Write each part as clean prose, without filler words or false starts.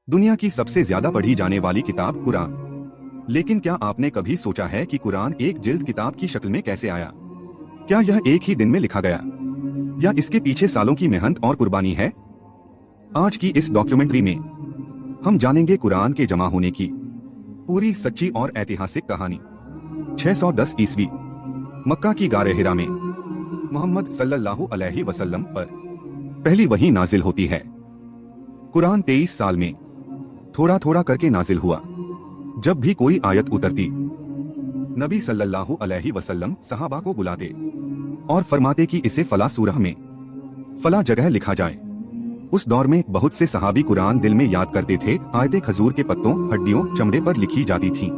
दुनिया की सबसे ज्यादा पढ़ी जाने वाली किताब कुरान। लेकिन क्या आपने कभी सोचा है कि कुरान एक जिल्द किताब की शक्ल में कैसे आया? क्या यह एक ही दिन में लिखा गया या इसके पीछे सालों की मेहनत और कुर्बानी है? आज की इस डॉक्यूमेंट्री में हम जानेंगे कुरान के जमा होने की पूरी सच्ची और ऐतिहासिक कहानी। 610 ईस्वी मक्का की गारे हिरा में मोहम्मद सल्लल्लाहु अलैहि वसल्लम पर पहली वही नाजिल होती है। कुरान 23 साल में थोड़ा थोड़ा करके नाजिल हुआ। जब भी कोई आयत उतरती, नबी सल्लल्लाहु अलैहि वसल्लम सहाबा को बुलाते और फरमाते कि इसे फला सूरह में फला जगह लिखा जाए। उस दौर में बहुत से सहाबी कुरान दिल में याद करते थे। आयतें खजूर के पत्तों, हड्डियों, चमड़े पर लिखी जाती थीं।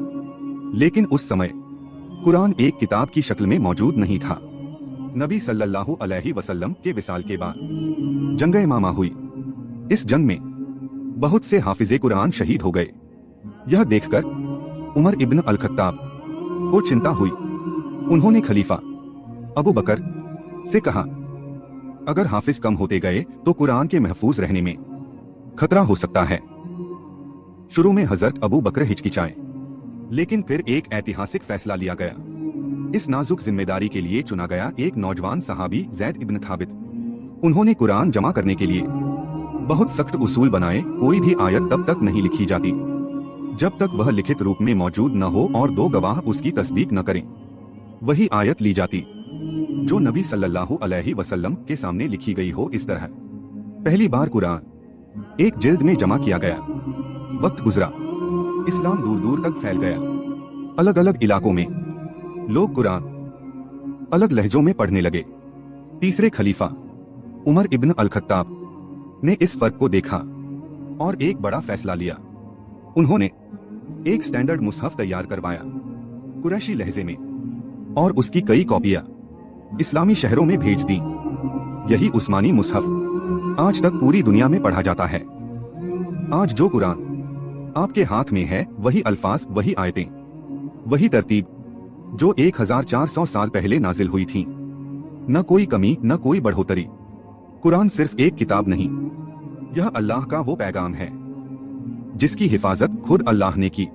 लेकिन उस समय कुरान एक किताब की शक्ल में मौजूद नहीं था। नबी सल्लल्लाहु अलैहि वसल्लम के विसाल के बाद जंग यमामा हुई। इस जंग में बहुत से हाफिजे कुरान शहीद हो गए। यह देखकर उमर इब्न अल खत्ताब को चिंता हुई। उन्होंने खलीफा अबू बकर से कहा, अगर हाफिज कम होते गए तो कुरान के महफूज रहने में खतरा हो सकता है। शुरू में हजरत अबू बकर हिचकिचाए, लेकिन फिर एक ऐतिहासिक फैसला लिया गया। इस नाजुक जिम्मेदारी के लिए चुना गया एक नौजवान सहाबी ज़ैद इब्न थाबित। उन्होंने कुरान जमा करने के लिए बहुत सख्त उसूल बनाए। कोई भी आयत तब तक नहीं लिखी जाती जब तक वह लिखित रूप में मौजूद न हो और दो गवाह उसकी तस्दीक न करें। वही आयत ली जाती जो नबी सल्लल्लाहु अलैहि वसल्लम के सामने लिखी गई हो। इस तरह पहली बार कुरान एक जिल्द में जमा किया गया। वक्त गुजरा, इस्लाम दूर दूर तक फैल गया। अलग अलग इलाकों में लोग कुरान अलग लहजों में पढ़ने लगे। तीसरे खलीफा उमर इब्न अल खत्ताब ने इस फर्क को देखा और एक बड़ा फैसला लिया। उन्होंने एक स्टैंडर्ड मुसहफ तैयार करवाया कुरैशी लहजे में और उसकी कई कॉपियां इस्लामी शहरों में भेज दी। यही उस्मानी मुसहफ आज तक पूरी दुनिया में पढ़ा जाता है। आज जो कुरान आपके हाथ में है, वही अल्फाज, वही आयतें, वही तरतीब जो 1400 साल पहले नाजिल हुई थी। न कोई कमी, न कोई बढ़ोतरी। कुरान सिर्फ एक किताब नहीं, यह अल्लाह का वो पैगाम है जिसकी हिफाजत खुद अल्लाह ने की।